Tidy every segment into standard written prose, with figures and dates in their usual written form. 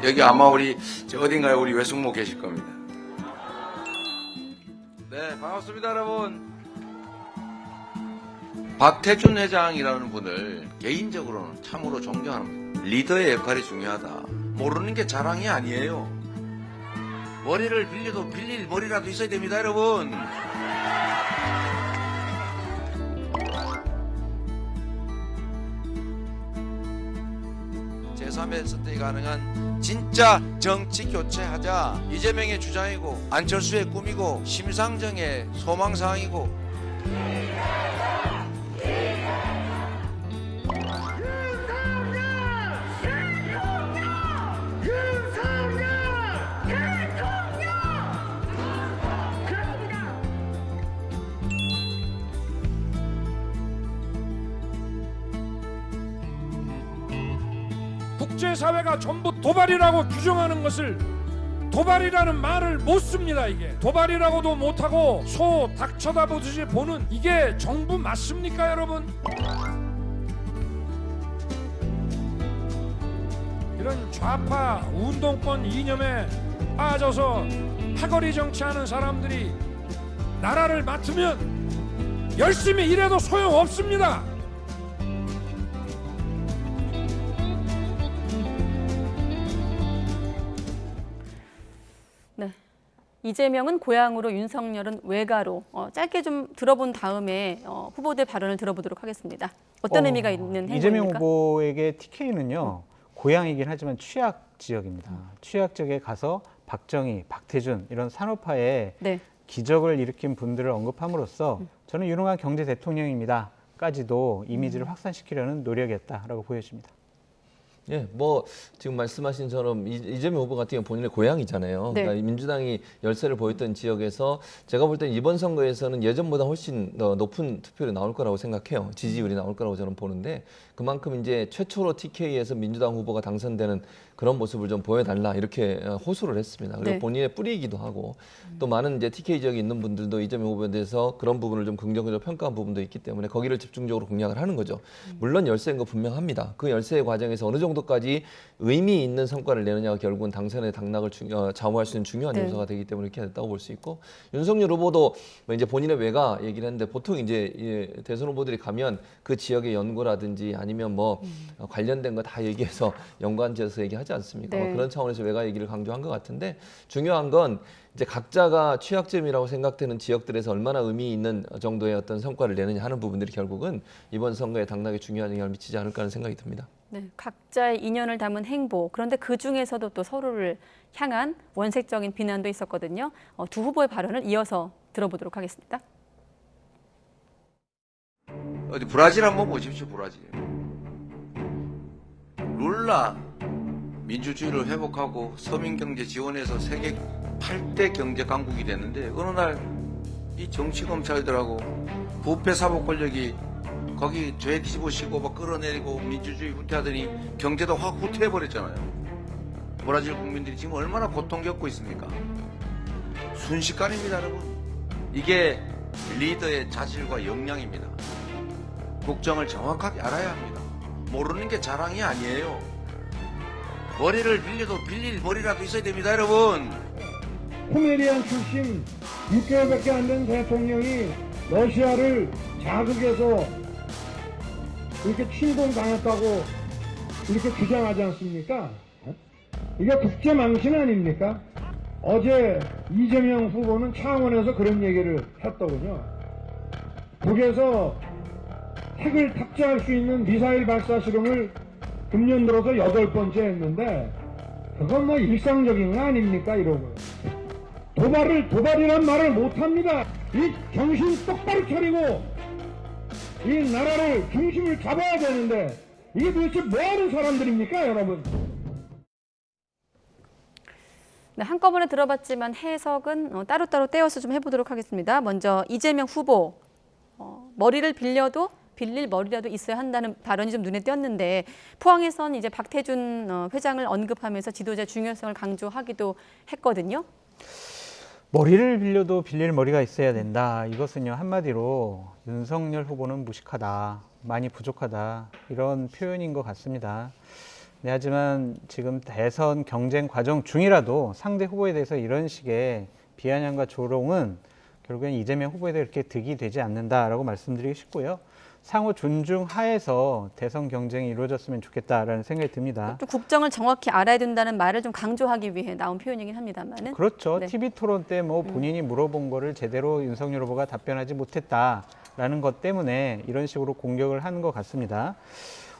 여기 아마 어딘가에 우리 외숙모 계실 겁니다. 네, 반갑습니다, 여러분. 박태준 회장이라는 분을 개인적으로는 참으로 존경합니다. 리더의 역할이 중요하다. 모르는 게 자랑이 아니에요. 머리를 빌려도 빌릴 머리라도 있어야 됩니다, 여러분. 제3의 선택이 가능한 진짜 정치 교체하자. 이재명의 주장이고 안철수의 꿈이고 심상정의 소망사항이고 국제사회가 전부 도발이라고 규정하는 것을 도발이라는 말을 못 씁니다. 이게 도발이라고도 못하고 소 닭 쳐다보듯이 보는 이게 정부 맞습니까, 여러분? 이런 좌파 운동권 이념에 빠져서 사거리 정치하는 사람들이 나라를 맡으면 열심히 일해도 소용없습니다. 네. 이재명은 고향으로, 윤석열은 외가로 짧게 좀 들어본 다음에 후보들 발언을 들어보도록 하겠습니다. 어떤 의미가 있는 행보입니까? 이재명 후보에게 TK는요. 고향이긴 하지만 취약 지역입니다. 취약 지역에 가서 박정희, 박태준 이런 산업화에 네. 기적을 일으킨 분들을 언급함으로써 저는 유능한 경제 대통령입니다까지도 이미지를 확산시키려는 노력이었다라고 보여집니다. 예, 뭐 지금 말씀하신 처럼 이재명 후보 같은 경우 본인의 고향이잖아요. 네. 그러니까 민주당이 열세를 보였던 지역에서 제가 볼 때 이번 선거에서는 예전보다 훨씬 더 높은 투표율이 나올 거라고 생각해요. 지지율이 나올 거라고 저는 보는데 그만큼 이제 최초로 TK에서 민주당 후보가 당선되는 그런 모습을 좀 보여달라 이렇게 호소를 했습니다. 그리고 네. 본인의 뿌리이기도 하고 또 많은 이제 TK 지역에 있는 분들도 이재명 후보에 대해서 그런 부분을 좀 긍정적으로 평가한 부분도 있기 때문에 거기를 집중적으로 공략을 하는 거죠. 물론 열세인 거 분명합니다. 그 열세의 과정에서 어느 정도까지 의미 있는 성과를 내느냐가 결국은 당선의 당락을 좌우할 수 있는 중요한 네. 요소가 되기 때문에 이렇게 됐다고 볼 수 있고 윤석열 후보도 뭐 이제 본인의 외가 얘기를 했는데 보통 이제 대선 후보들이 가면 그 지역의 연구라든지 아니면 뭐 관련된 거 다 얘기해서 연관지어서 얘기하지 않습니까? 네. 뭐 그런 차원에서 외가 얘기를 강조한 것 같은데 중요한 건 이제 각자가 취약점이라고 생각되는 지역들에서 얼마나 의미 있는 정도의 어떤 성과를 내느냐 하는 부분들이 결국은 이번 선거에 당락에 중요한 영향을 미치지 않을까 하는 생각이 듭니다. 네, 각자의 인연을 담은 행보, 그런데 그 중에서도 또 서로를 향한 원색적인 비난도 있었거든요. 두 후보의 발언을 이어서 들어보도록 하겠습니다. 어디 브라질 한번 보십시오. 브라질. 룰라 민주주의를 회복하고 서민경제 지원해서 세계 8대 경제 강국이 됐는데 어느 날 이 정치검찰들하고 부패 사법 권력이 거기 죄 뒤집어쓰고 막 끌어내리고 민주주의 후퇴하더니 경제도 확 후퇴해버렸잖아요. 브라질 국민들이 지금 얼마나 고통 겪고 있습니까? 순식간입니다, 여러분. 이게 리더의 자질과 역량입니다. 국정을 정확하게 알아야 합니다. 모르는 게 자랑이 아니에요. 머리를 빌려도 빌릴 머리라도 있어야 됩니다, 여러분. 포메리안 출신 6개월밖에 안 된 대통령이 러시아를 자극해서 이렇게 침공당했다고 이렇게 주장하지 않습니까? 이게 국제망신 아닙니까? 어제 이재명 후보는 창원에서 그런 얘기를 했더군요. 북에서 핵을 탑재할 수 있는 미사일 발사 실험을 금년 들어서 8번째 했는데 그건 뭐 일상적인 거 아닙니까? 이러고 도발이란 말을 못합니다. 이 정신 똑바로 차리고 이 나라를 중심을 잡아야 되는데 이게 도대체 뭐하는 사람들입니까, 여러분? 네, 한꺼번에 들어봤지만 해석은 따로따로 떼어서 좀 해보도록 하겠습니다. 먼저 이재명 후보, 머리를 빌려도 빌릴 머리라도 있어야 한다는 발언이 좀 눈에 띄었는데 포항에선 이제 박태준 회장을 언급하면서 지도자 중요성을 강조하기도 했거든요. 머리를 빌려도 빌릴 머리가 있어야 된다. 이것은요, 한마디로 윤석열 후보는 무식하다, 많이 부족하다 이런 표현인 것 같습니다. 네, 하지만 지금 대선 경쟁 과정 중이라도 상대 후보에 대해서 이런 식의 비아냥과 조롱은 결국엔 이재명 후보에 대해 이렇게 득이 되지 않는다라고 말씀드리고 싶고요. 상호 존중하에서 대선 경쟁이 이루어졌으면 좋겠다라는 생각이 듭니다. 또 국정을 정확히 알아야 된다는 말을 좀 강조하기 위해 나온 표현이긴 합니다만은. 그렇죠. 네. TV 토론 때 뭐 본인이 물어본 거를 제대로 윤석열 후보가 답변하지 못했다라는 것 때문에 이런 식으로 공격을 하는 것 같습니다.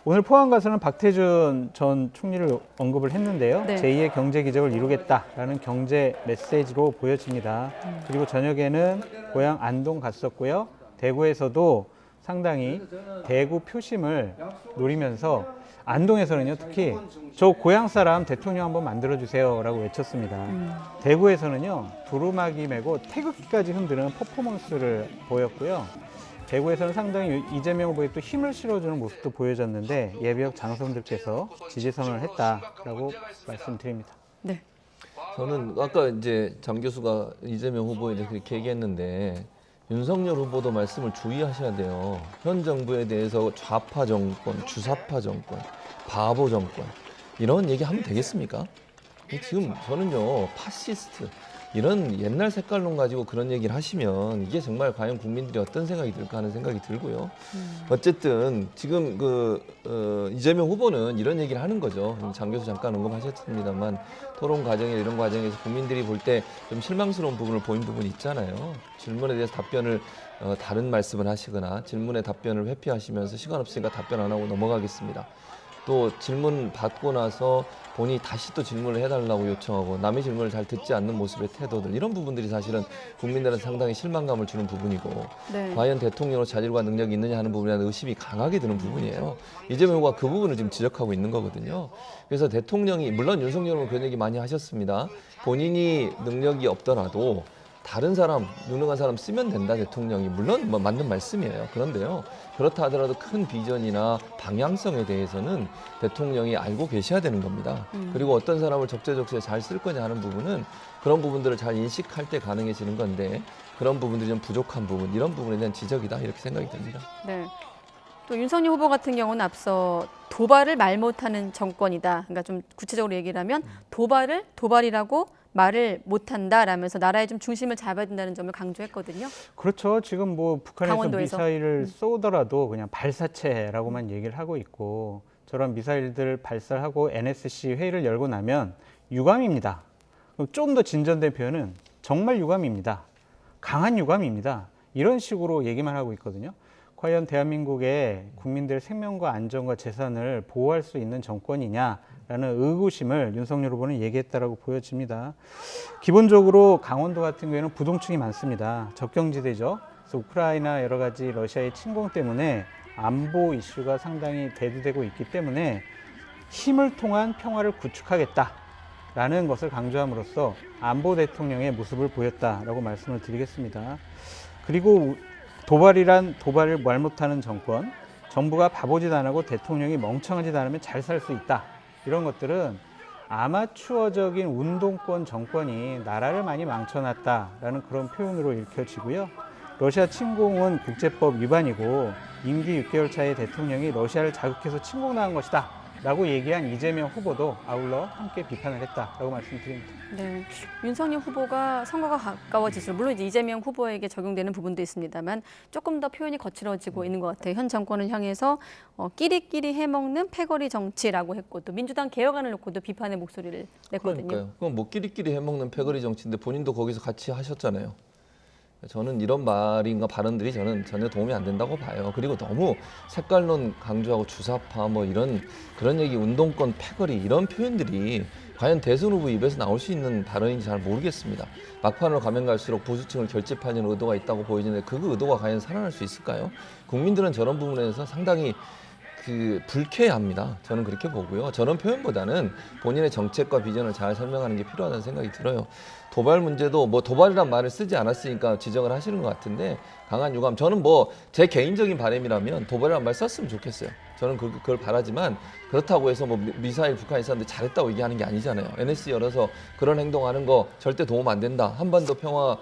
오늘 포항 가서는 박태준 전 총리를 언급을 했는데요. 네. 제2의 경제 기적을 이루겠다라는 경제 메시지로 보여집니다. 그리고 저녁에는 고향 안동 갔었고요. 대구에서도 상당히 대구 표심을 노리면서 안동에서는요, 특히 저 고향 사람 대통령 한번 만들어주세요라고 외쳤습니다. 대구에서는요, 두루마기 메고 태극기까지 흔드는 퍼포먼스를 보였고요. 대구에서는 상당히 이재명 후보에 또 힘을 실어주는 모습도 보여졌는데 예비역 장성들께서 지지 선언을 했다라고 말씀드립니다. 네. 저는 아까 이제 장 교수가 이재명 후보에 대해서 그렇게 얘기했는데 윤석열 후보도 말씀을 주의하셔야 돼요. 현 정부에 대해서 좌파 정권, 주사파 정권, 바보 정권 이런 얘기하면 되겠습니까? 지금 저는요 파시스트 이런 옛날 색깔론 가지고 그런 얘기를 하시면 이게 정말 과연 국민들이 어떤 생각이 들까 하는 생각이 들고요. 어쨌든 지금 이재명 후보는 이런 얘기를 하는 거죠. 장 교수 잠깐 언급하셨습니다만 토론 과정에 이런 과정에서 국민들이 볼 때 좀 실망스러운 부분을 보인 부분이 있잖아요. 질문에 대해서 답변을 다른 말씀을 하시거나 질문에 답변을 회피하시면서 시간 없으니까 답변 안 하고 넘어가겠습니다. 또 질문 받고 나서 본인이 다시 또 질문을 해달라고 요청하고 남의 질문을 잘 듣지 않는 모습의 태도들 이런 부분들이 사실은 국민들은 상당히 실망감을 주는 부분이고 네. 과연 대통령으로 자질과 능력이 있느냐 하는 부분에 대한 의심이 강하게 드는 부분이에요. 이재명 후보가 그 부분을 지금 지적하고 있는 거거든요. 그래서 대통령이 물론 윤석열 후보는 그런 얘기 많이 하셨습니다. 본인이 능력이 없더라도 다른 사람, 유능한 사람 쓰면 된다 대통령이 물론 뭐 맞는 말씀이에요. 그런데요. 그렇다 하더라도 큰 비전이나 방향성에 대해서는 대통령이 알고 계셔야 되는 겁니다. 그리고 어떤 사람을 적재적소에 잘 쓸 거냐 하는 부분은 그런 부분들을 잘 인식할 때 가능해지는 건데 그런 부분들이 좀 부족한 부분, 이런 부분에 대한 지적이다 이렇게 생각이 듭니다. 네. 또 윤석열 후보 같은 경우는 앞서 도발을 말 못하는 정권이다. 그러니까 좀 구체적으로 얘기를 하면 도발을 도발이라고 말을 못한다라면서 나라의 좀 중심을 잡아야 된다는 점을 강조했거든요. 그렇죠. 지금 뭐 북한에서 강원도에서. 미사일을 쏘더라도 그냥 발사체라고만 얘기를 하고 있고 저런 미사일들 발사하고 NSC 회의를 열고 나면 유감입니다. 좀 더 진전된 표현은 정말 유감입니다. 강한 유감입니다. 이런 식으로 얘기만 하고 있거든요. 과연 대한민국의 국민들의 생명과 안전과 재산을 보호할 수 있는 정권이냐라는 의구심을 윤석열 후보는 얘기했다라고 보여집니다. 기본적으로 강원도 같은 경우에는 부동층이 많습니다. 적경지대죠. 그래서 우크라이나 여러 가지 러시아의 침공 때문에 안보 이슈가 상당히 대두되고 있기 때문에 힘을 통한 평화를 구축하겠다라는 것을 강조함으로써 안보 대통령의 모습을 보였다라고 말씀을 드리겠습니다. 그리고 도발이란 도발을 말 못하는 정권, 정부가 바보짓 안 하고 대통령이 멍청한 짓 안 하면 잘 살 수 있다. 이런 것들은 아마추어적인 운동권 정권이 나라를 많이 망쳐놨다라는 그런 표현으로 읽혀지고요. 러시아 침공은 국제법 위반이고 임기 6개월 차의 대통령이 러시아를 자극해서 침공당한 것이다 라고 얘기한 이재명 후보도 아울러 함께 비판을 했다라고 말씀드립니다. 네, 윤석열 후보가 선거가 가까워질수록 물론 이제 이재명 후보에게 적용되는 부분도 있습니다만 조금 더 표현이 거칠어지고 있는 것 같아요. 현 정권을 향해서 끼리끼리 해먹는 패거리 정치라고 했고 또 민주당 개혁안을 놓고도 비판의 목소리를 냈거든요. 그러니까요. 그럼 뭐 끼리끼리 해먹는 패거리 정치인데 본인도 거기서 같이 하셨잖아요. 저는 이런 말인가 발언들이 저는 전혀 도움이 안 된다고 봐요. 그리고 너무 색깔론 강조하고 주사파 뭐 이런 그런 얘기 운동권 패거리 이런 표현들이 과연 대선 후보 입에서 나올 수 있는 발언인지 잘 모르겠습니다. 막판으로 가면 갈수록 보수층을 결집하려는 의도가 있다고 보이는데 그 의도가 과연 살아날 수 있을까요? 국민들은 저런 부분에서 상당히 불쾌합니다. 저는 그렇게 보고요. 저런 표현보다는 본인의 정책과 비전을 잘 설명하는 게 필요하다는 생각이 들어요. 도발 문제도 뭐 도발이란 말을 쓰지 않았으니까 지적을 하시는 것 같은데 강한 유감. 저는 뭐 제 개인적인 바람이라면 도발이란 말 썼으면 좋겠어요. 저는 그걸 바라지만 그렇다고 해서 뭐 미사일 북한이 쐈는데 잘했다고 얘기하는 게 아니잖아요. NSC 열어서 그런 행동하는 거 절대 도움 안 된다. 한반도 평화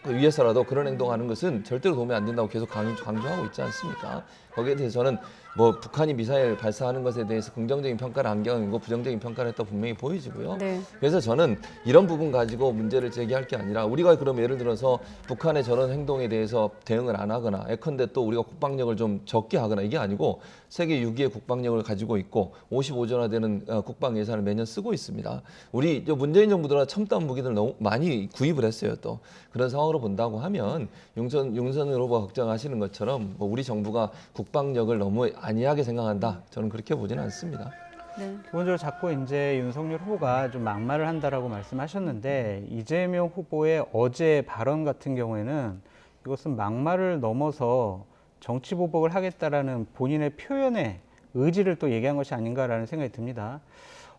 위해서라도 그런 행동하는 것은 절대로 도움이 안 된다고 계속 강조하고 있지 않습니까? 거기에 대해서는 뭐 북한이 미사일 발사하는 것에 대해서 긍정적인 평가를 안겨고 부정적인 평가를 했다 분명히 보여지고요. 네. 그래서 저는 이런 부분 가지고 문제를 제기할 게 아니라 우리가 그럼 예를 들어서 북한의 저런 행동에 대해서 대응을 안 하거나 예컨대 또 우리가 국방력을 좀 적게 하거나 이게 아니고 세계 6위의 국방력을 가지고 있고 55조나 되는 국방 예산을 매년 쓰고 있습니다. 우리 문재인 정부 들어 첨단 무기들 너무 많이 구입을 했어요. 또 그런 상황으로 본다고 하면 윤석열 후보가 걱정하시는 것처럼 뭐 우리 정부가 국방력을 너무 안이하게 생각한다. 저는 그렇게 보지는 않습니다. 네. 기본적으로 자꾸 이제 윤석열 후보가 좀 막말을 한다라고 말씀하셨는데 이재명 후보의 어제 발언 같은 경우에는 이것은 막말을 넘어서 정치 보복을 하겠다라는 본인의 표현의 의지를 또 얘기한 것이 아닌가라는 생각이 듭니다.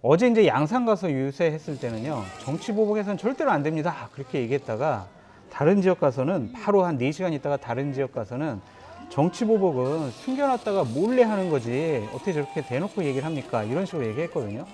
어제 이제 양산 가서 유세했을 때는요, 정치 보복해서는 절대로 안 됩니다. 그렇게 얘기했다가 다른 지역 가서는 바로 한 4시간 있다가 다른 지역 가서는 정치 보복은 숨겨놨다가 몰래 하는 거지 어떻게 저렇게 대놓고 얘기를 합니까? 이런 식으로 얘기했거든요.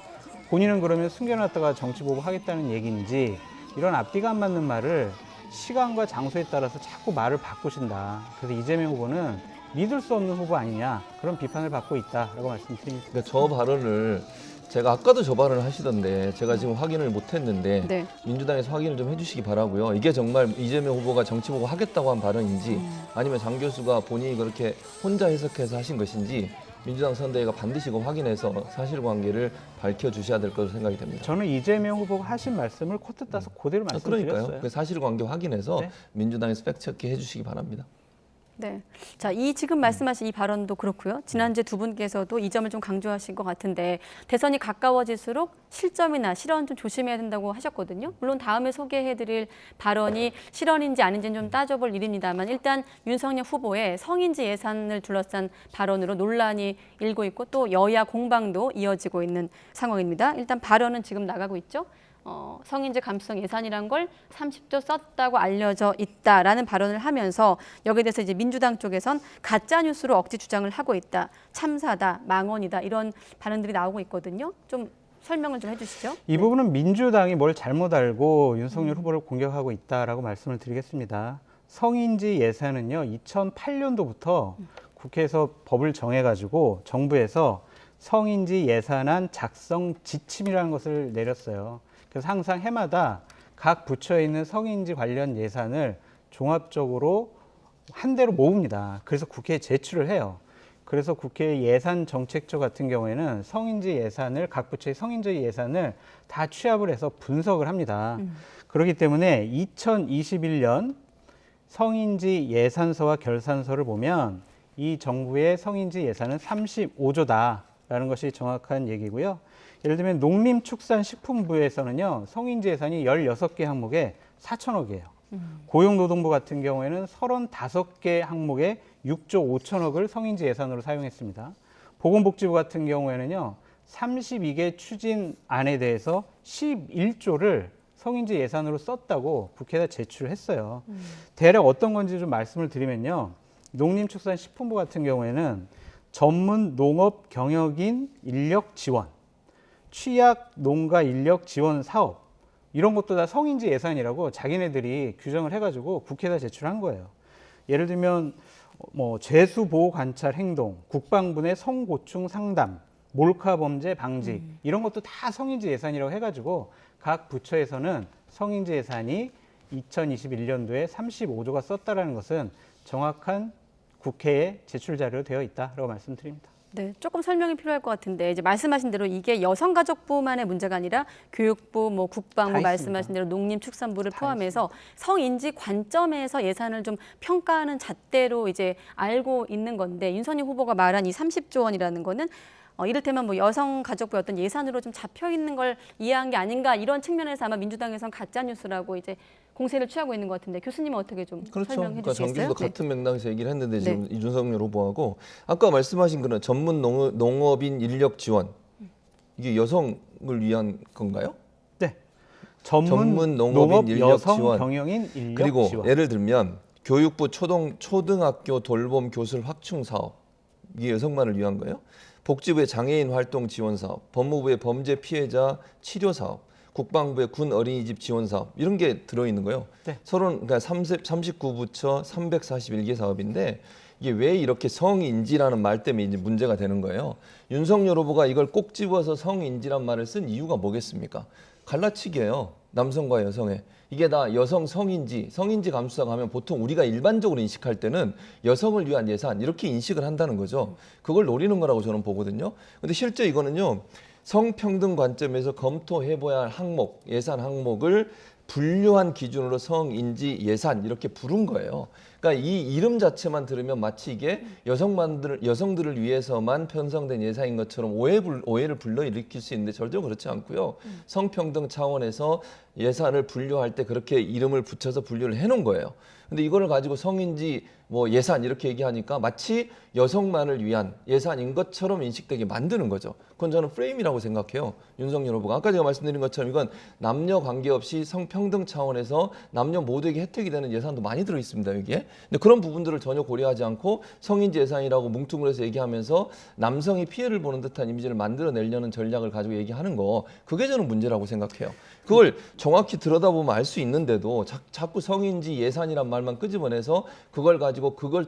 본인은 그러면 숨겨놨다가 정치 보복 하겠다는 얘기인지 이런 앞뒤가 안 맞는 말을 시간과 장소에 따라서 자꾸 말을 바꾸신다. 그래서 이재명 후보는 믿을 수 없는 후보 아니냐 그런 비판을 받고 있다라고 말씀드립니다. 그러니까 저 발언을 제가 아까도 저 발언을 하시던데 제가 지금 확인을 못했는데 네. 민주당에서 확인을 좀 해주시기 바라고요. 이게 정말 이재명 후보가 정치 보고 하겠다고 한 발언인지 아니면 장 교수가 본인이 그렇게 혼자 해석해서 하신 것인지 민주당 선대위가 반드시 확인해서 사실관계를 밝혀주셔야 될 것으로 생각이 됩니다. 저는 이재명 후보가 하신 말씀을 코트 따서 그대로 말씀드렸어요. 그러니까요. 그 사실관계 확인해서 네. 민주당에서 팩트체크 해주시기 바랍니다. 네. 자, 이 지금 말씀하신 이 발언도 그렇고요. 지난주에 두 분께서도 이 점을 좀 강조하신 것 같은데 대선이 가까워질수록 실점이나 실언 좀 조심해야 된다고 하셨거든요. 물론 다음에 소개해드릴 발언이 실언인지 아닌지는 좀 따져볼 일입니다만 일단 윤석열 후보의 성인지 예산을 둘러싼 발언으로 논란이 일고 있고 또 여야 공방도 이어지고 있는 상황입니다. 일단 발언은 지금 나가고 있죠. 성인지 감수성 예산이란 걸 30조 썼다고 알려져 있다라는 발언을 하면서 여기에 대해서 이제 민주당 쪽에선 가짜 뉴스로 억지 주장을 하고 있다, 참사다, 망언이다 이런 발언들이 나오고 있거든요. 좀 설명을 좀 해주시죠. 이 부분은 민주당이 뭘 잘못 알고 윤석열 후보를 공격하고 있다라고 말씀을 드리겠습니다. 성인지 예산은요 2008년도부터 국회에서 법을 정해가지고 정부에서 성인지 예산안 작성 지침이라는 것을 내렸어요. 그래서 항상 해마다 각 부처에 있는 성인지 관련 예산을 종합적으로 한 대로 모읍니다. 그래서 국회에 제출을 해요. 그래서 국회 예산정책처 같은 경우에는 성인지 예산을 각 부처의 성인지 예산을 다 취합을 해서 분석을 합니다. 그렇기 때문에 2021년 성인지 예산서와 결산서를 보면 이 정부의 성인지 예산은 35조다라는 것이 정확한 얘기고요. 예를 들면 농림축산식품부에서는요 성인지 예산이 16개 항목에 4천억이에요. 고용노동부 같은 경우에는 35개 항목에 6조 5천억을 성인지 예산으로 사용했습니다. 보건복지부 같은 경우에는요 32개 추진안에 대해서 11조를 성인지 예산으로 썼다고 국회에다 제출을 했어요. 대략 어떤 건지 좀 말씀을 드리면요. 농림축산식품부 같은 경우에는 전문 농업 경영인 인력 지원, 취약 농가 인력 지원 사업 이런 것도 다 성인지 예산이라고 자기네들이 규정을 해가지고 국회에다 제출한 거예요. 예를 들면 뭐 죄수 보호 관찰 행동, 국방부 내 성고충 상담, 몰카 범죄 방지 이런 것도 다 성인지 예산이라고 해가지고 각 부처에서는 성인지 예산이 2021년도에 35조가 썼다라는 것은 정확한 국회에 제출 자료로 되어 있다라고 말씀드립니다. 네, 조금 설명이 필요할 것 같은데 이제 말씀하신 대로 이게 여성가족부만의 문제가 아니라 교육부, 뭐 국방부 말씀하신 대로 농림축산부를 포함해서 성인지 관점에서 예산을 좀 평가하는 잣대로 이제 알고 있는 건데 윤석열 후보가 말한 이 30조 원이라는 거는 이를테면 뭐 여성가족부의 어떤 예산으로 좀 잡혀 있는 걸 이해한 게 아닌가 이런 측면에서 아마 민주당에서는 가짜 뉴스라고 이제 공세를 취하고 있는 것 같은데 교수님은 어떻게 좀 그렇죠. 설명해 그러니까 장 주시겠어요? 교수도 같은 맥락에서 얘기를 했는데 네. 지금 이준석열 후보하고 아까 말씀하신 그런 전문 농업인 인력 지원 이게 여성을 위한 건가요? 네. 전문 농업인 농업 인력 여성 지원. 경영인 인력 그리고 지원. 예를 들면 교육부 초등학교 돌봄 교술 확충 사업 이게 여성만을 위한 거예요. 복지부의 장애인 활동 지원 사업, 법무부의 범죄 피해자 치료 사업, 국방부의 군 어린이집 지원 사업 이런 게 들어있는 거예요. 네. 그러니까 39부처 341개 사업인데 이게 왜 이렇게 성인지라는 말 때문에 이제 문제가 되는 거예요. 윤석열 후보가 이걸 꼭 집어서 성인지란 말을 쓴 이유가 뭐겠습니까? 갈라치기예요. 남성과 여성의. 이게 다 여성 성인지 감수사가 하면 보통 우리가 일반적으로 인식할 때는 여성을 위한 예산 이렇게 인식을 한다는 거죠. 그걸 노리는 거라고 저는 보거든요. 근데 실제 이거는요. 성평등 관점에서 검토해봐야 할 항목, 예산 항목을 분류한 기준으로 성인지 예산 이렇게 부른 거예요. 그러니까 이 이름 자체만 들으면 마치 이게 여성들을 위해서만 편성된 예산인 것처럼 오해를 불러일으킬 수 있는데 절대 그렇지 않고요. 성평등 차원에서 예산을 분류할 때 그렇게 이름을 붙여서 분류를 해놓은 거예요. 근데 이거를 가지고 성인지 뭐 예산 이렇게 얘기하니까 마치 여성만을 위한 예산인 것처럼 인식되게 만드는 거죠. 그건 저는 프레임이라고 생각해요. 윤석열 후보가 아까 제가 말씀드린 것처럼 이건 남녀 관계없이 성평등 차원에서 남녀 모두에게 혜택이 되는 예산도 많이 들어 있습니다. 여기에. 근데 그런 부분들을 전혀 고려하지 않고 성인지 예산이라고 뭉뚱그려서 얘기하면서 남성이 피해를 보는 듯한 이미지를 만들어내려는 전략을 가지고 얘기하는 거 그게 저는 문제라고 생각해요. 그걸 정확히 들여다보면 알 수 있는데도 자꾸 성인지 예산이란 말만 끄집어내서 그걸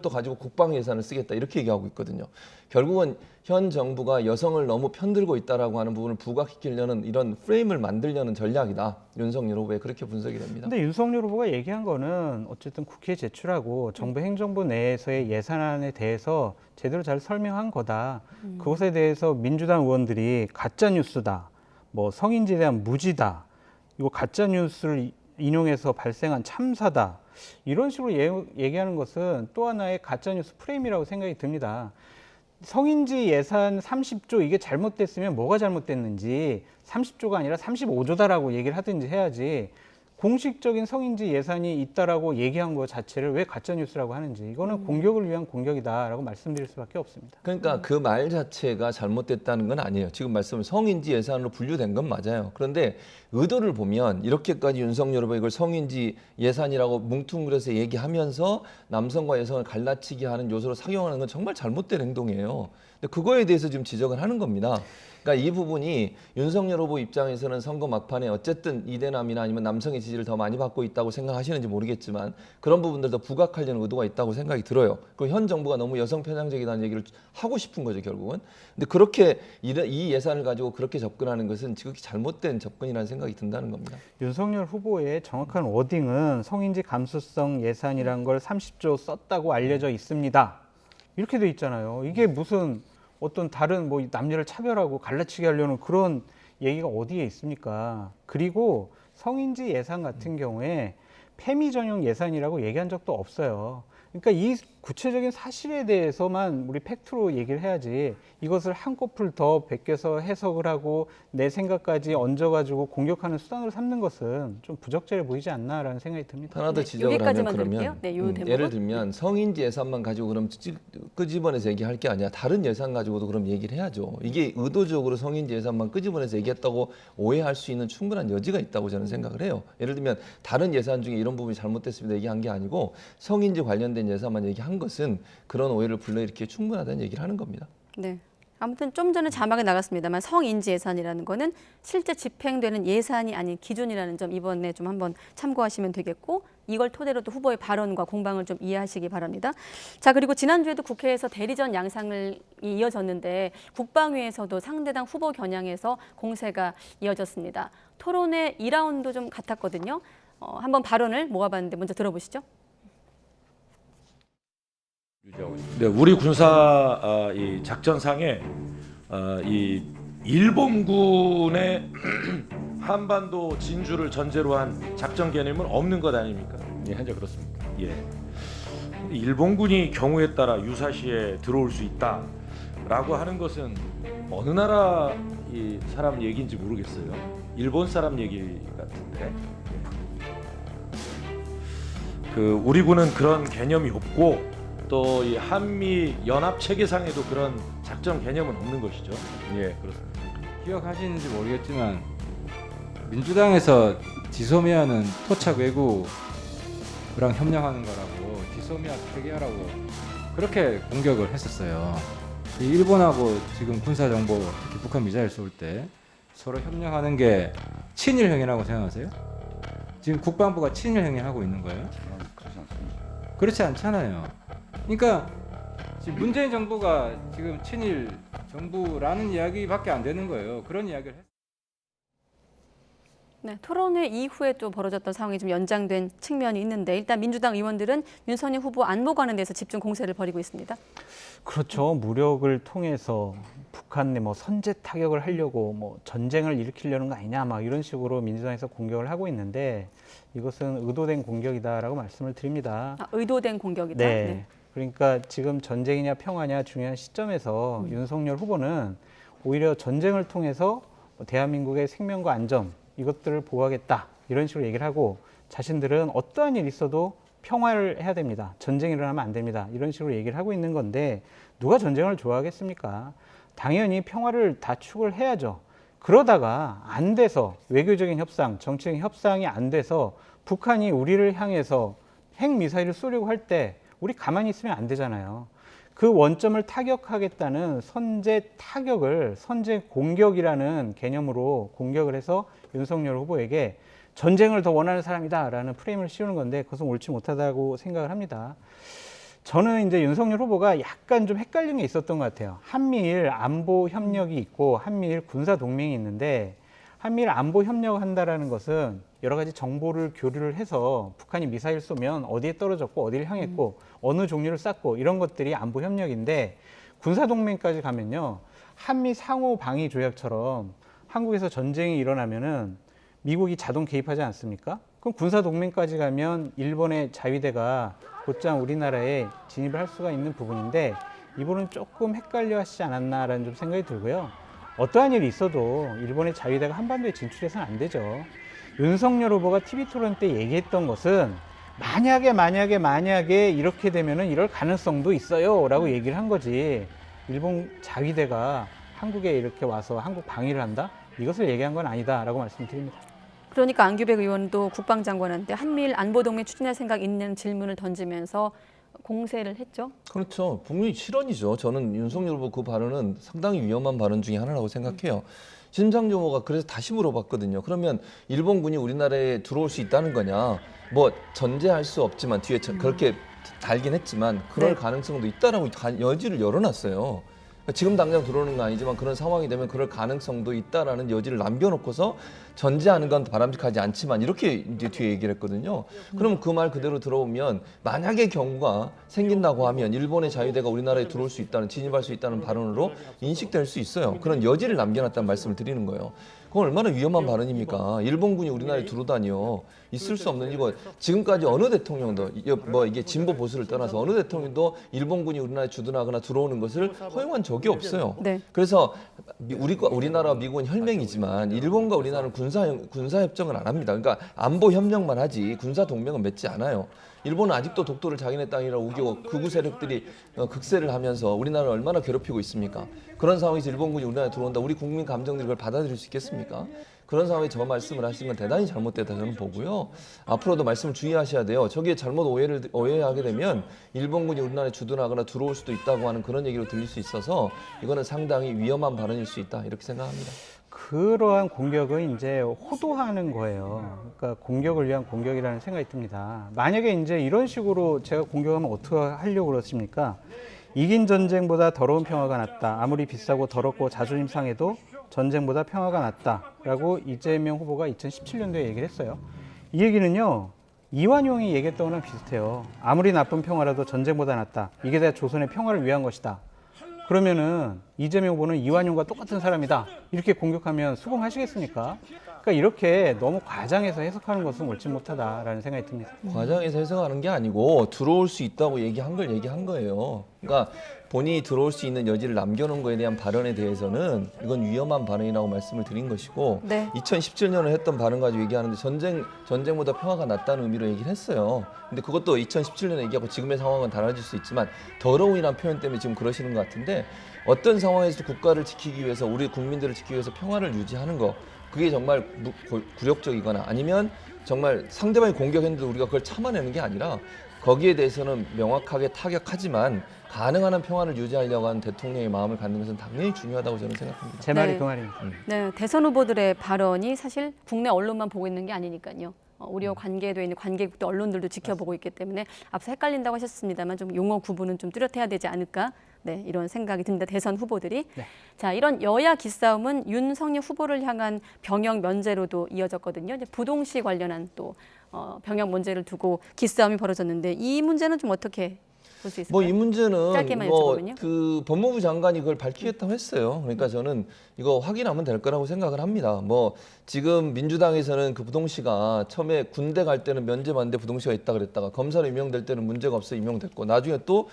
또 가지고 국방 예산을 쓰겠다 이렇게 얘기하고 있거든요. 결국은 현 정부가 여성을 너무 편들고 있다라고 하는 부분을 부각시키려는 이런 프레임을 만들려는 전략이다. 윤석열 후보에 그렇게 분석이 됩니다. 근데 윤석열 후보가 얘기한 거는 어쨌든 국회에 제출하고 정부 행정부 내에서의 예산안에 대해서 제대로 잘 설명한 거다. 그것에 대해서 민주당 의원들이 가짜 뉴스다. 뭐 성인지에 대한 무지다. 이거 가짜 뉴스를 인용해서 발생한 참사다. 이런 식으로 얘기하는 것은 또 하나의 가짜 뉴스 프레임이라고 생각이 듭니다. 성인지 예산 30조 이게 잘못됐으면 뭐가 잘못됐는지 30조가 아니라 35조다라고 얘기를 하든지 해야지 공식적인 성인지 예산이 있다라고 얘기한 것 자체를 왜 가짜뉴스라고 하는지 이거는 공격을 위한 공격이다라고 말씀드릴 수밖에 없습니다. 그러니까 그 말 자체가 잘못됐다는 건 아니에요. 지금 말씀은 성인지 예산으로 분류된 건 맞아요. 그런데 의도를 보면 이렇게까지 윤석열 후보가 이걸 성인지 예산이라고 뭉뚱그려서 얘기하면서 남성과 여성을 갈라치기 하는 요소로 작용하는 건 정말 잘못된 행동이에요. 근데 그거에 대해서 지금 지적을 하는 겁니다. 그러니까 이 부분이 윤석열 후보 입장에서는 선거 막판에 어쨌든 이대남이나 아니면 남성의 지지를 더 많이 받고 있다고 생각하시는지 모르겠지만 그런 부분들 더 부각하려는 의도가 있다고 생각이 들어요. 그리고 현 정부가 너무 여성 편향적이라는 얘기를 하고 싶은 거죠, 결국은. 근데 그렇게 이 예산을 가지고 그렇게 접근하는 것은 지극히 잘못된 접근이라는 생각이 든다는 겁니다. 윤석열 후보의 정확한 워딩은 성인지 감수성 예산이라는 걸 30조 썼다고 알려져 있습니다. 이렇게 돼 있잖아요. 이게 무슨 어떤 다른 뭐 남녀를 차별하고 갈라치게 하려는 그런 얘기가 어디에 있습니까? 그리고 성인지 예산 같은 경우에 페미 전용 예산이라고 얘기한 적도 없어요. 그러니까 이 구체적인 사실에 대해서만 우리 팩트로 얘기를 해야지 이것을 한꺼풀 더 베껴서 해석을 하고 내 생각까지 얹어가지고 공격하는 수단으로 삼는 것은 좀 부적절해 보이지 않나라는 생각이 듭니다. 하나 더 네, 지적을 하면 여기까지만 그러면 드릴게요. 네, 요 대목은? 예를 들면 성인지 예산만 가지고 그럼 끄집어내서 얘기할 게 아니라 다른 예산 가지고도 그럼 얘기를 해야죠. 이게 의도적으로 성인지 예산만 끄집어내서 얘기했다고 오해할 수 있는 충분한 여지가 있다고 저는 생각을 해요. 예를 들면 다른 예산 중에 이런 부분이 잘못됐습니다 얘기한 게 아니고 성인지 관련된 예산만 얘기한 것은 그런 오해를 불러일으키기 충분하다는 얘기를 하는 겁니다. 네. 아무튼 좀 전에 자막에 나갔습니다만 성인지 예산이라는 거는 실제 집행되는 예산이 아닌 기준이라는 점 이번에 좀 한번 참고하시면 되겠고 이걸 토대로 또 후보의 발언과 공방을 좀 이해하시기 바랍니다. 자, 그리고 지난주에도 국회에서 대리전 양상이 이어졌는데 국방위에서도 상대당 후보 겨냥해서 공세가 이어졌습니다. 토론회 2라운드 좀 같았거든요. 한번 발언을 모아봤는데 먼저 들어보시죠. 네, 우리 군사 이 작전상에 이 일본군의 한반도 진주를 전제로 한 작전 개념은 없는 것 아닙니까? 예, 현재 그렇습니다. 예, 일본군이 경우에 따라 유사시에 들어올 수 있다라고 하는 것은 어느 나라 이 사람 얘기인지 모르겠어요. 일본 사람 얘기 같은데. 그 우리 군은 그런 개념이 없고. 또 이 한미 연합 체계상에도 그런 작전 개념은 없는 것이죠. 예, 그렇습니다. 기억하시는지 모르겠지만 민주당에서 지소미아는 토착 외구랑 협력하는 거라고 지소미아 폐기하라고 그렇게 공격을 했었어요. 일본하고 지금 군사정보 특히 북한 미사일 쏠 때 서로 협력하는 게 친일행위라고 생각하세요? 지금 국방부가 친일행위하고 있는 거예요? 그렇지 않잖아요. 그러니까 지금 문재인 정부가 지금 친일 정부라는 이야기밖에 안 되는 거예요. 그런 이야기를 했어요. 네, 토론회 이후에 또 벌어졌던 상황이 좀 연장된 측면이 있는데 일단 민주당 의원들은 윤석열 후보 안보관에 대해서 집중 공세를 벌이고 있습니다. 그렇죠. 무력을 통해서 북한 내 뭐 선제 타격을 하려고 뭐 전쟁을 일으키려는 거 아니냐 막 이런 식으로 민주당에서 공격을 하고 있는데 이것은 의도된 공격이다라고 말씀을 드립니다. 아, 의도된 공격이다. 네. 그러니까 지금 전쟁이냐 평화냐 중요한 시점에서 윤석열 후보는 오히려 전쟁을 통해서 대한민국의 생명과 안전 이것들을 보호하겠다 이런 식으로 얘기를 하고 자신들은 어떠한 일이 있어도 평화를 해야 됩니다. 전쟁이 일어나면 안 됩니다. 이런 식으로 얘기를 하고 있는 건데 누가 전쟁을 좋아하겠습니까? 당연히 평화를 다축을 해야죠. 그러다가 안 돼서 외교적인 협상, 정치적인 협상이 안 돼서 북한이 우리를 향해서 핵미사일을 쏘려고 할 때 우리 가만히 있으면 안 되잖아요. 그 원점을 타격하겠다는 선제 타격을 선제 공격이라는 개념으로 공격을 해서 윤석열 후보에게 전쟁을 더 원하는 사람이다라는 프레임을 씌우는 건데 그것은 옳지 못하다고 생각을 합니다. 저는 이제 윤석열 후보가 약간 좀 헷갈린 게 있었던 것 같아요. 한미일 안보 협력이 있고 한미일 군사 동맹이 있는데 한미일 안보 협력을 한다라는 것은 여러 가지 정보를 교류를 해서 북한이 미사일 쏘면 어디에 떨어졌고 어디를 향했고 어느 종류를 쐈고 이런 것들이 안보 협력인데 군사 동맹까지 가면요. 한미 상호 방위 조약처럼 한국에서 전쟁이 일어나면은 미국이 자동 개입하지 않습니까? 그럼 군사 동맹까지 가면 일본의 자위대가 곧장 우리나라에 진입을 할 수가 있는 부분인데 이분은 조금 헷갈려 하시지 않았나라는 좀 생각이 들고요. 어떠한 일이 있어도 일본의 자위대가 한반도에 진출해서는 안 되죠. 윤석열 후보가 TV 토론 때 얘기했던 것은 만약에 이렇게 되면은 이럴 가능성도 있어요 라고 얘기를 한 거지 일본 자위대가 한국에 이렇게 와서 한국 방위를 한다? 이것을 얘기한 건 아니다 라고 말씀드립니다. 그러니까 안규백 의원도 국방장관한테 한미일 안보동맹 추진할 생각 있는 질문을 던지면서 공세를 했죠. 그렇죠. 분명히 실언이죠. 저는 윤석열 후보 그 발언은 상당히 위험한 발언 중에 하나라고 생각해요. 심상조모가 그래서 다시 물어봤거든요. 그러면 일본군이 우리나라에 들어올 수 있다는 거냐? 뭐 전제할 수 없지만 뒤에 그렇게 달긴 했지만 그럴 네. 가능성도 있다라고 여지를 열어놨어요. 지금 당장 들어오는 건 아니지만 그런 상황이 되면 그럴 가능성도 있다라는 여지를 남겨놓고서 전제하는 건 바람직하지 않지만 이렇게 이제 뒤에 얘기를 했거든요. 그럼 그 말 그대로 들어오면 만약에 경우가 생긴다고 하면 일본의 자위대가 우리나라에 들어올 수 있다는 진입할 수 있다는 발언으로 인식될 수 있어요. 그런 여지를 남겨놨다는 말씀을 드리는 거예요. 그건 얼마나 위험한 발언입니까? 일본군이 우리나라에 들어오다니요. 있을 수 없는 이거 지금까지 어느 대통령도 뭐 이게 진보 보수를 떠나서 어느 대통령도 일본군이 우리나라에 주둔하거나 들어오는 것을 허용한 적이 없어요. 네. 그래서 우리나라와 미국은 혈맹이지만 일본과 우리나라는 군사 협정을 안 합니다. 그러니까 안보 협력만 하지 군사 동맹은 맺지 않아요. 일본은 아직도 독도를 자기네 땅이라고 우기고 극우 세력들이 극세를 하면서 우리나라를 얼마나 괴롭히고 있습니까? 그런 상황에서 일본군이 우리나라에 들어온다. 우리 국민 감정들이 그걸 받아들일 수 있겠습니까? 그런 상황에 저 말씀을 하신 건 대단히 잘못됐다 저는 보고요. 앞으로도 말씀을 주의하셔야 돼요. 저기에 잘못 오해하게 되면 일본군이 우리나라에 주둔하거나 들어올 수도 있다고 하는 그런 얘기로 들릴 수 있어서 이거는 상당히 위험한 발언일 수 있다 이렇게 생각합니다. 그러한 공격은 이제 호도하는 거예요. 그러니까 공격을 위한 공격이라는 생각이 듭니다. 만약에 이제 이런 식으로 제가 공격하면 어떻게 하려고 그러십니까? 이긴 전쟁보다 더러운 평화가 낫다. 아무리 비싸고 더럽고 자존심 상해도 전쟁보다 평화가 낫다라고 이재명 후보가 2017년도에 얘기를 했어요. 이 얘기는요. 이완용이 얘기했던 거랑 비슷해요. 아무리 나쁜 평화라도 전쟁보다 낫다. 이게 다 조선의 평화를 위한 것이다. 그러면은 이재명 후보는 이완용과 똑같은 사람이다. 이렇게 공격하면 수긍하시겠습니까? 그러니까 이렇게 너무 과장해서 해석하는 것은 옳지 못하다라는 생각이 듭니다. 과장해서 해석하는 게 아니고 들어올 수 있다고 얘기한 걸 얘기한 거예요. 그러니까 본인이 들어올 수 있는 여지를 남겨놓은 거에 대한 발언에 대해서는 이건 위험한 발언이라고 말씀을 드린 것이고 네. 2017년에 했던 발언 가지고 얘기하는데 전쟁보다 평화가 낫다는 의미로 얘기를 했어요. 근데 그것도 2017년에 얘기하고 지금의 상황은 달라질 수 있지만 더러운이라는 표현 때문에 지금 그러시는 것 같은데 어떤 상황에서 국가를 지키기 위해서 우리 국민들을 지키기 위해서 평화를 유지하는 거 그게 정말 굴욕적이거나 아니면 정말 상대방이 공격했는데 우리가 그걸 참아내는 게 아니라 거기에 대해서는 명확하게 타격하지만 가능한 한 평화를 유지하려고 하는 대통령의 마음을 갖는 것은 당연히 중요하다고 저는 생각합니다. 제 말이 네. 그 말입니다. 네, 대선 후보들의 발언이 사실 국내 언론만 보고 있는 게 아니니까요. 우리와 관계돼 있는 관계국도 언론들도 지켜보고 있기 때문에 앞서 헷갈린다고 하셨습니다만 좀 용어 구분은 좀 뚜렷해야 되지 않을까? 네, 이런 생각이 듭니다. 대선 후보들이. 네. 자, 이런 여야 기싸움은 윤석열 후보를 향한 병역 면제로도 이어졌거든요. 이제 부동시 관련한 또 병역 문제를 두고 기싸움이 벌어졌는데 이 문제는 좀 어떻게 볼 수 있을까요? 뭐 이 문제는 짧게만 뭐 여쭤보면요. 그 법무부 장관이 그걸 밝히겠다고 했어요. 그러니까 저는 이거 확인하면 될 거라고 생각을 합니다. 뭐 지금 민주당에서는 그 부동시가 처음에 군대 갈 때는 면제받는데 부동시가 있다 그랬다가 검사로 임명될 때는 문제가 없어 임명됐고 나중에 또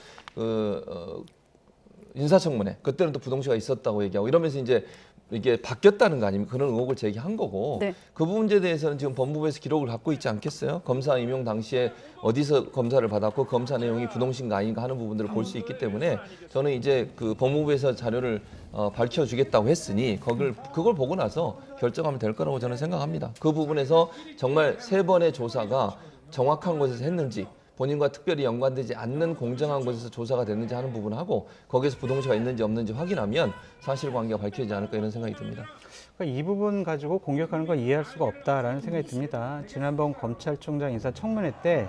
인사청문회 그때는 또 부동시가 있었다고 얘기하고 이러면서 이제 이게 바뀌었다는 거 아닙니까? 그런 의혹을 제기한 거고 네. 그 문제에 대해서는 지금 법무부에서 기록을 갖고 있지 않겠어요? 검사 임용 당시에 어디서 검사를 받았고 검사 내용이 부동시인가 아닌가 하는 부분들을 볼 수 있기 때문에 저는 이제 그 법무부에서 자료를 밝혀주겠다고 했으니 그걸 보고 나서 결정하면 될 거라고 저는 생각합니다. 그 부분에서 정말 3번의 조사가 정확한 곳에서 했는지 본인과 특별히 연관되지 않는 공정한 곳에서 조사가 됐는지 하는 부분하고 거기에서 부동시가 있는지 없는지 확인하면 사실관계가 밝혀지지 않을까 이런 생각이 듭니다. 그러니까 이 부분 가지고 공격하는 건 이해할 수가 없다라는 생각이 듭니다. 지난번 검찰총장 인사청문회 때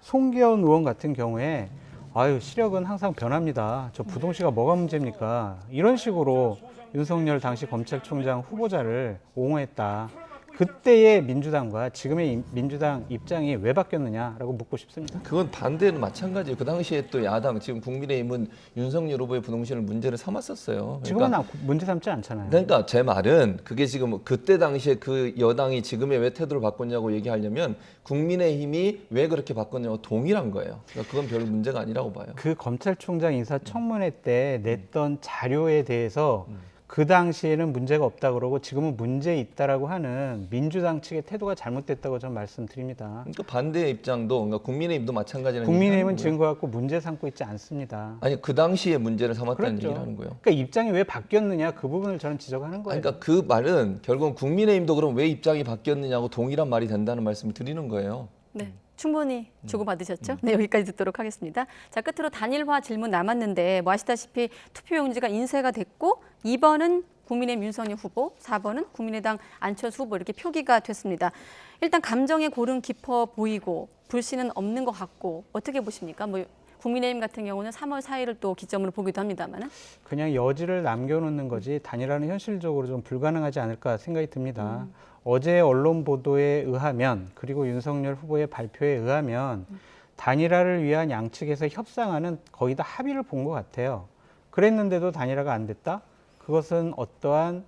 송기현 의원 같은 경우에 아유 시력은 항상 변합니다. 저 부동시가 뭐가 문제입니까? 이런 식으로 윤석열 당시 검찰총장 후보자를 옹호했다. 그때의 민주당과 지금의 민주당 입장이 왜 바뀌었느냐라고 묻고 싶습니다. 그건 반대는 마찬가지예요. 그 당시에 또 야당 지금 국민의힘은 윤석열 후보의 부동시를 문제를 삼았었어요. 지금은 문제 삼지 않잖아요. 그러니까 제 말은 그게 지금 그때 당시에 그 여당이 지금의 왜 태도를 바꿨냐고 얘기하려면 국민의힘이 왜 그렇게 바꿨냐고 동일한 거예요. 그러니까 그건 별 문제가 아니라고 봐요. 그 검찰총장 인사청문회 때 냈던 자료에 대해서 그 당시에는 문제가 없다 그러고 지금은 문제 있다라고 하는 민주당 측의 태도가 잘못됐다고 저는 말씀드립니다. 그러니까 반대의 입장도 그러니까 국민의힘도 마찬가지라는 국민의힘은 얘기하는 지금 거 갖고 문제 삼고 있지 않습니다. 아니 그 당시에 문제를 삼았다는 그렇죠. 얘기를 하는 거예요. 그러니까 입장이 왜 바뀌었느냐 그 부분을 저는 지적하는 거예요. 그러니까 그 말은 결국은 국민의힘도 그럼 왜 입장이 바뀌었느냐고 동일한 말이 된다는 말씀을 드리는 거예요. 네, 충분히 주고받으셨죠? 네, 여기까지 듣도록 하겠습니다. 자, 끝으로 단일화 질문 남았는데 뭐 아시다시피 투표용지가 인쇄가 됐고 2번은 국민의힘 윤석열 후보, 4번은 국민의당 안철수 후보 이렇게 표기가 됐습니다. 일단 감정의 골은 깊어 보이고 불씨는 없는 것 같고 어떻게 보십니까? 뭐 국민의힘 같은 경우는 3월 4일을 또 기점으로 보기도 합니다만 그냥 여지를 남겨놓는 거지 단일화는 현실적으로 좀 불가능하지 않을까 생각이 듭니다. 어제 언론 보도에 의하면 그리고 윤석열 후보의 발표에 의하면 단일화를 위한 양측에서 협상하는 거의 다 합의를 본 것 같아요. 그랬는데도 단일화가 안 됐다? 그것은 어떠한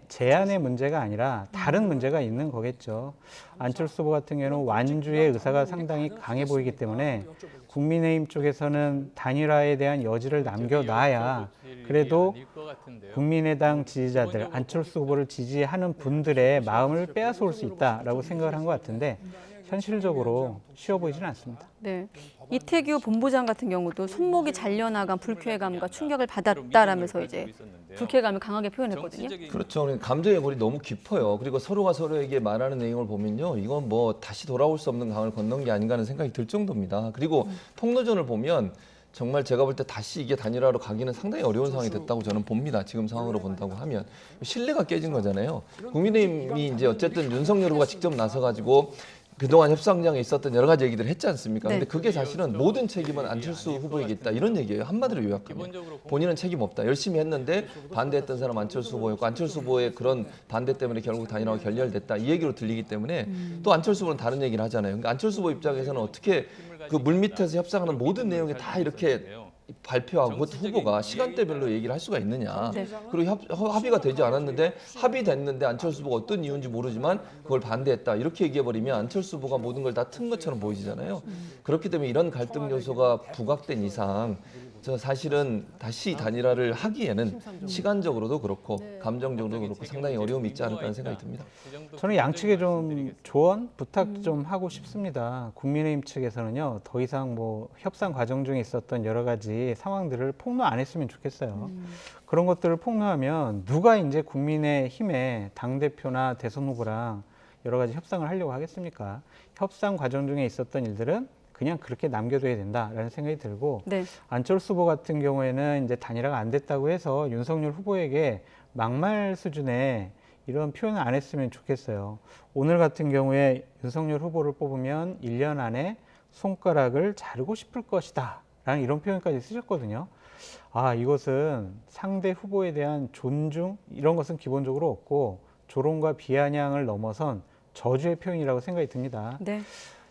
제안의 문제가 아니라 다른 문제가 있는 거겠죠. 안철수 후보 같은 경우는 완주의 의사가 상당히 강해 보이기 때문에 국민의힘 쪽에서는 단일화에 대한 여지를 남겨놔야 그래도 국민의당 지지자들, 안철수 후보를 지지하는 분들의 마음을 빼앗아올 수 있다라고 생각을 한 것 같은데 현실적으로 쉬워 보이지는 않습니다. 네, 이태규 본부장 같은 경우도 손목이 잘려나간 불쾌감과 충격을 받았다라면서 이제 불쾌감을 강하게 표현했거든요. 그렇죠. 감정의 골이 너무 깊어요. 그리고 서로가 서로에게 말하는 내용을 보면요. 이건 뭐 다시 돌아올 수 없는 강을 건넌 게 아닌가 하는 생각이 들 정도입니다. 그리고 폭로전을 보면 정말 제가 볼 때 다시 이게 단일화로 가기는 상당히 어려운 상황이 됐다고 저는 봅니다. 지금 상황으로 본다고 하면. 신뢰가 깨진 거잖아요. 국민의힘이 이제 어쨌든 윤석열 후보가 직접 나서가지고 그동안 협상장에 있었던 여러 가지 얘기들을 했지 않습니까? 근데 그게 사실은 모든 책임은 안철수 후보에게 있다. 이런 얘기예요. 한마디로 요약하면. 본인은 책임 없다. 열심히 했는데 반대했던 사람 안철수 후보였고 안철수 후보의 그런 반대 때문에 결국 단일화가 결렬됐다. 이 얘기로 들리기 때문에 또 안철수 후보는 다른 얘기를 하잖아요. 그러니까 안철수 후보 입장에서는 어떻게 그 물밑에서 협상하는 모든 내용이 다 이렇게 발표하고 그것도 후보가 시간대별로 얘기를 할 수가 있느냐. 그리고 합의가 되지 않았는데 합의됐는데 안철수 후보가 어떤 이유인지 모르지만 그걸 반대했다. 이렇게 얘기해버리면 안철수 후보가 모든 걸 다 튼 것처럼 보이잖아요. 그렇기 때문에 이런 갈등 요소가 부각된 이상 저 사실은 다시 단일화를 하기에는 시간적으로도 그렇고 감정적으로도 그렇고 상당히 어려움이 있지 않을까 하는 생각이 듭니다. 저는 양측에 좀 조언 부탁 좀 하고 싶습니다. 국민의힘 측에서는요 더 이상 뭐 협상 과정 중에 있었던 여러 가지 상황들을 폭로 안 했으면 좋겠어요. 그런 것들을 폭로하면 누가 이제 국민의힘의 당대표나 대선 후보랑 여러 가지 협상을 하려고 하겠습니까? 협상 과정 중에 있었던 일들은 그냥 그렇게 남겨둬야 된다라는 생각이 들고 네. 안철수 후보 같은 경우에는 이제 단일화가 안 됐다고 해서 윤석열 후보에게 막말 수준의 이런 표현을 안 했으면 좋겠어요. 오늘 같은 경우에 윤석열 후보를 뽑으면 1년 안에 손가락을 자르고 싶을 것이다 라는 이런 표현까지 쓰셨거든요. 아, 이것은 상대 후보에 대한 존중 이런 것은 기본적으로 없고 조롱과 비아냥을 넘어선 저주의 표현이라고 생각이 듭니다. 네.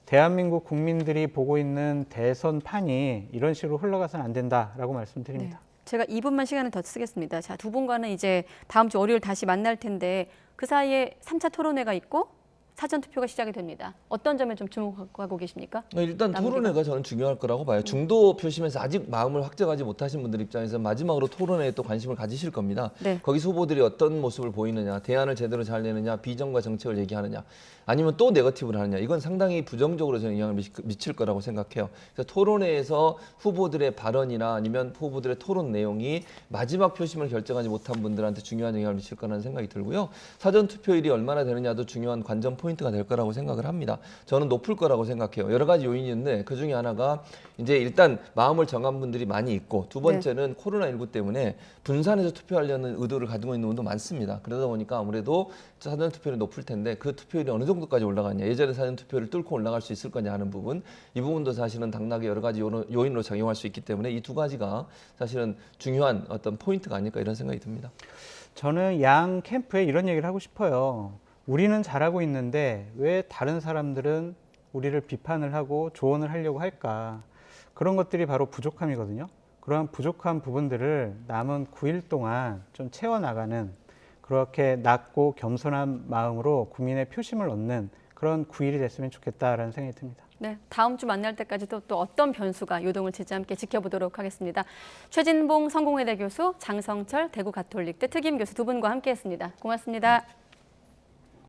대한민국 국민들이 보고 있는 대선판이 이런 식으로 흘러가서는 안 된다라고 말씀드립니다. 네. 제가 2분만 시간을 더 쓰겠습니다. 자, 두 분과는 이제 다음 주 월요일 다시 만날 텐데 그 사이에 3차 토론회가 있고 사전투표가 시작이 됩니다. 어떤 점에 좀 주목하고 계십니까? 일단 토론회가 저는 중요할 거라고 봐요. 중도 표심에서 아직 마음을 확정하지 못하신 분들 입장에서 마지막으로 토론회에 또 관심을 가지실 겁니다. 네. 거기서 후보들이 어떤 모습을 보이느냐, 대안을 제대로 잘 내느냐, 비전과 정책을 얘기하느냐, 아니면 또 네거티브를 하느냐, 이건 상당히 부정적으로 저는 영향을 미칠 거라고 생각해요. 그래서 토론회에서 후보들의 발언이나 아니면 후보들의 토론 내용이 마지막 표심을 결정하지 못한 분들한테 중요한 영향을 미칠 거라는 생각이 들고요. 사전 투표일이 얼마나 되느냐도 중요한 관전 포인트가 될 거라고 생각을 합니다. 저는 높을 거라고 생각해요. 여러 가지 요인이 있는데 그 중에 하나가 이제 일단 마음을 정한 분들이 많이 있고, 두 번째는 코로나19 때문에 분산해서 투표하려는 의도를 가지고 있는 분도 많습니다. 그러다 보니까 아무래도 사전 투표율이 높을 텐데 그 투표율이 어느 정도까지 올라가냐, 예전에 사전 투표를 뚫고 올라갈 수 있을 거냐 하는 부분, 이 부분도 사실은 당락의 여러 가지 요인으로 작용할 수 있기 때문에 이 두 가지가 사실은 중요한 어떤 포인트가 아닐까 이런 생각이 듭니다. 저는 양 캠프에 이런 얘기를 하고 싶어요. 우리는 잘하고 있는데 왜 다른 사람들은 우리를 비판을 하고 조언을 하려고 할까? 그런 것들이 바로 부족함이거든요. 그러한 부족한 부분들을 남은 9일 동안 좀 채워나가는, 그렇게 낮고 겸손한 마음으로 국민의 표심을 얻는 그런 9일이 됐으면 좋겠다라는 생각이 듭니다. 네, 다음 주 만날 때까지도 또 어떤 변수가 요동을 칠지 함께 지켜보도록 하겠습니다. 최진봉 성공회대 교수, 장성철 대구 가톨릭대 특임 교수 두 분과 함께했습니다. 고맙습니다.